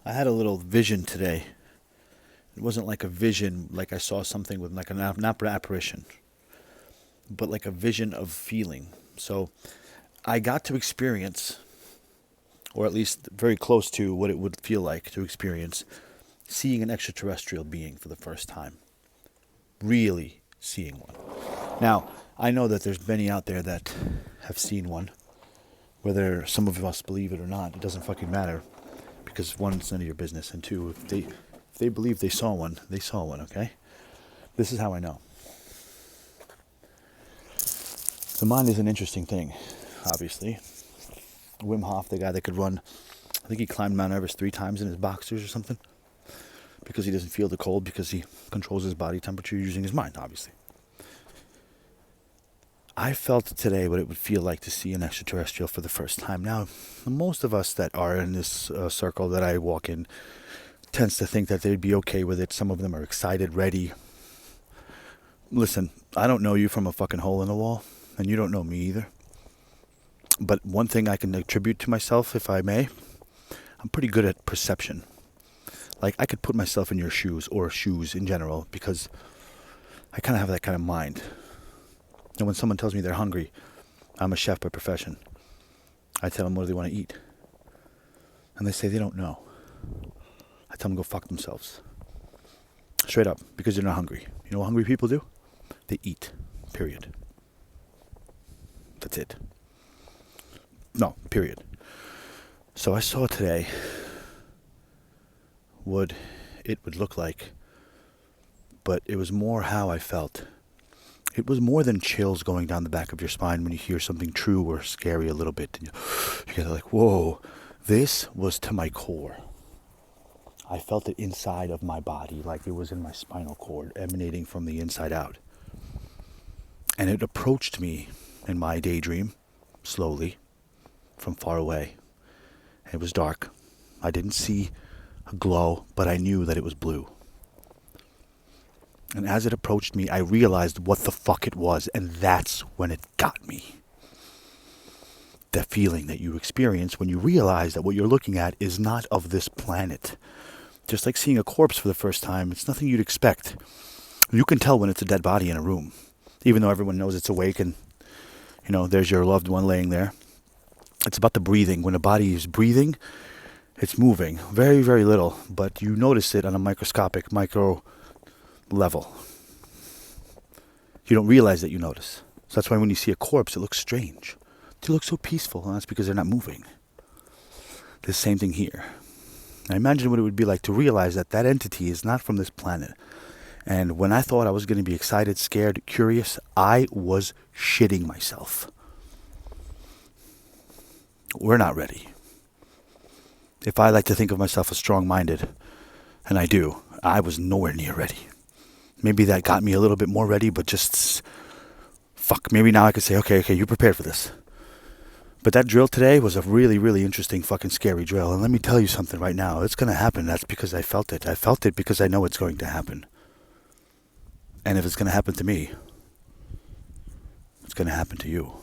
I had a little vision today. It wasn't like a vision, like I saw something with like an apparition, but like a vision of feeling. So I got to experience, or at least very close to what it would feel like to experience, seeing an extraterrestrial being for the first time. Really seeing one. Now, I know that there's many out there that have seen one. Whether some of us believe it or not, it doesn't fucking matter. Because one, it's none of your business, and two, if they believe they saw one, they saw one, okay? This is how I know. The mind is an interesting thing, obviously. Wim Hof, the guy that could run, I think he climbed Mount Everest 3 times in his boxers or something. Because he doesn't feel the cold, because he controls his body temperature using his mind, obviously. I felt today what it would feel like to see an extraterrestrial for the first time. Now, most of us that are in this circle that I walk in tends to think that they'd be okay with it. Some of them are excited, ready. Listen, I don't know you from a fucking hole in the wall, and you don't know me either. But one thing I can attribute to myself, if I may, I'm pretty good at perception. Like, I could put myself in your shoes, or shoes in general, because I kind of have that kind of mind. And when someone tells me they're hungry, I'm a chef by profession. I tell them what do they want to eat. And they say they don't know. I tell them go fuck themselves. Straight up, because they're not hungry. You know what hungry people do? They eat. Period. That's it. No, period. So I saw today what it would look like, but it was more how I felt. It was more than chills going down the back of your spine when you hear something true or scary a little bit. And you get like, whoa, this was to my core. I felt it inside of my body, like it was in my spinal cord, emanating from the inside out. And it approached me in my daydream, slowly, from far away. It was dark. I didn't see a glow, but I knew that it was blue. And as it approached me, I realized what the fuck it was, and that's when it got me. The feeling that you experience when you realize that what you're looking at is not of this planet. Just like seeing a corpse for the first time, it's nothing you'd expect. You can tell when it's a dead body in a room, even though everyone knows it's awake and, you know, there's your loved one laying there. It's about the breathing. When a body is breathing, it's moving. Very, very little, but you notice it on a micro level. You don't realize that you notice. So that's why when you see a corpse, it looks strange. They look so peaceful, and that's because they're not moving. The same thing here. Now imagine what it would be like to realize that that entity is not from this planet. And when I thought I was going to be excited, scared, curious, I was shitting myself. We're not ready. If I like to think of myself as strong-minded, and I do, I was nowhere near ready. Maybe that got me a little bit more ready, but just, fuck, maybe now I could say, okay, you prepared for this. But that drill today was a really, really interesting fucking scary drill. And let me tell you something right now. It's going to happen. That's because I felt it. I felt it because I know it's going to happen. And if it's going to happen to me, it's going to happen to you.